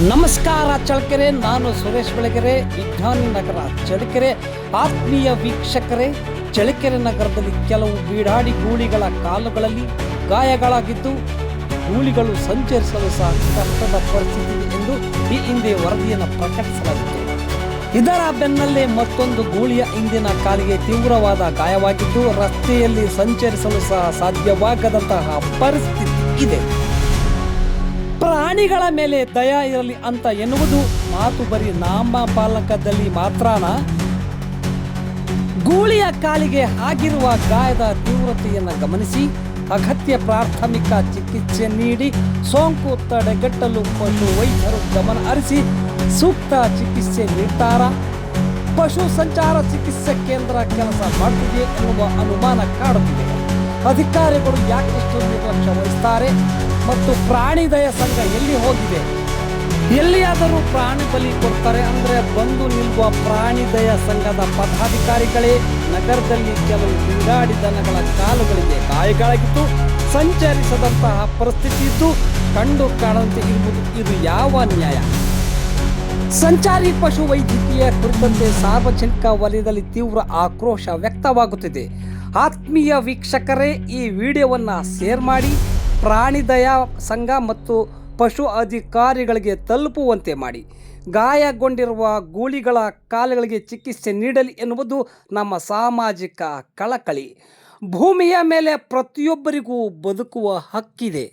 ನಮಸ್ಕಾರ ಚಳ್ಳಕೆರೆ, ನಾನು ಸುರೇಶ್ ಬೆಳಗೆರೆ, ವಿಜ್ಞಾನಿ ನಗರ ಚಳ್ಳಕೆರೆ. ಆತ್ಮೀಯ ವೀಕ್ಷಕರೇ, ಚಳ್ಳಕೆರೆ ನಗರದಲ್ಲಿ ಕೆಲವು ಬೀಡಾಡಿ ಗೂಳಿಗಳ ಕಾಲುಗಳಲ್ಲಿ ಗಾಯಗಳಾಗಿದ್ದು ಗೂಳಿಗಳು ಸಂಚರಿಸಲು ಸಹ ಕಷ್ಟದ ಪರಿಸ್ಥಿತಿ ಎಂದು ಈ ಹಿಂದೆ ವರದಿಯನ್ನು ಪ್ರಕಟಿಸಲಾಗಿತ್ತು. ಇದರ ಬೆನ್ನಲ್ಲೇ ಮತ್ತೊಂದು ಗೂಳಿಯ ಹಿಂದಿನ ಕಾಲಿಗೆ ತೀವ್ರವಾದ ಗಾಯವಾಗಿದ್ದು ರಸ್ತೆಯಲ್ಲಿ ಸಂಚರಿಸಲು ಸಹ ಸಾಧ್ಯವಾಗದಂತಹ ಪರಿಸ್ಥಿತಿ ಇದೆ. ಪ್ರಾಣಿಗಳ ಮೇಲೆ ದಯ ಇರಲಿ ಅಂತ ಎನ್ನುವುದು ಮಾತು ಬರೀ ನಾಮಫಲಕದಲ್ಲಿ ಮಾತ್ರನಾ? ಗೂಳಿಯ ಕಾಲಿಗೆ ಆಗಿರುವ ಗಾಯದ ತೀವ್ರತೆಯನ್ನು ಗಮನಿಸಿ ಅಗತ್ಯ ಪ್ರಾಥಮಿಕ ಚಿಕಿತ್ಸೆ ನೀಡಿ ಸೋಂಕು ತಡೆಗಟ್ಟಲು ಪಶು ವೈದ್ಯರು ಗಮನ ಹರಿಸಿ ಸೂಕ್ತ ಚಿಕಿತ್ಸೆ ನೀಡ್ತಾರಾ? ಪಶು ಸಂಚಾರ ಚಿಕಿತ್ಸೆ ಕೇಂದ್ರ ಕೆಲಸ ಮಾಡುತ್ತಿದೆ ಎನ್ನುವ ಅನುಮಾನ ಕಾಡುತ್ತಿದೆ. ಅಧಿಕಾರಿಗಳು ಯಾಕೆಷ್ಟು ನಿರ್ಲಕ್ಷ್ಯ ವಹಿಸುತ್ತಾರೆ ಮತ್ತು ಪ್ರಾಣಿ ದಯ ಸಂಘ ಎಲ್ಲಿ ಹೋಗಿದೆ? ಎಲ್ಲಿಯಾದರೂ ಪ್ರಾಣಿ ಬಲಿ ಕೊಡ್ತಾರೆ ಅಂದರೆ ಬಂದು ನಿಲ್ಲುವ ಪ್ರಾಣಿ ದಯ ಸಂಘದ ಪದಾಧಿಕಾರಿಗಳೇ. ನಗರದಲ್ಲಿ ಕೆಲವು ಬೀಡಾಡಿ ದನಗಳ ಕಾಲುಗಳಿಗೆ ಗಾಯಗಳಾಗಿದ್ದು ಸಂಚರಿಸದಂತಹ ಪರಿಸ್ಥಿತಿ ಇದ್ದು ಕಂಡು ಕಾಣದಂತೆ ಇರುವುದು ಇದು ಯಾವ ನ್ಯಾಯ? ಸಂಚಾರಿ ಪಶು ವೈದ್ಯಕೀಯ ಕುರಿತಂತೆ ಸಾರ್ವಜನಿಕ ವಲಯದಲ್ಲಿ ತೀವ್ರ ಆಕ್ರೋಶ ವ್ಯಕ್ತವಾಗುತ್ತಿದೆ. ಆತ್ಮೀಯ ವೀಕ್ಷಕರೇ, ಈ ವಿಡಿಯೋವನ್ನು ಶೇರ್ ಮಾಡಿ ಪ್ರಾಣಿ ದಯಾ ಸಂಘ ಮತ್ತು ಪಶು ಅಧಿಕಾರಿಗಳಿಗೆ ತಲುಪುವಂತೆ ಮಾಡಿ. ಗಾಯಗೊಂಡಿರುವ ಗೂಳಿಗಳ ಕಾಲುಗಳಿಗೆ ಚಿಕಿತ್ಸೆ ನೀಡಲಿ ಎನ್ನುವುದು ನಮ್ಮ ಸಾಮಾಜಿಕ ಕಳಕಳಿ. ಭೂಮಿಯ ಮೇಲೆ ಪ್ರತಿಯೊಬ್ಬರಿಗೂ ಬದುಕುವ ಹಕ್ಕಿದೆ.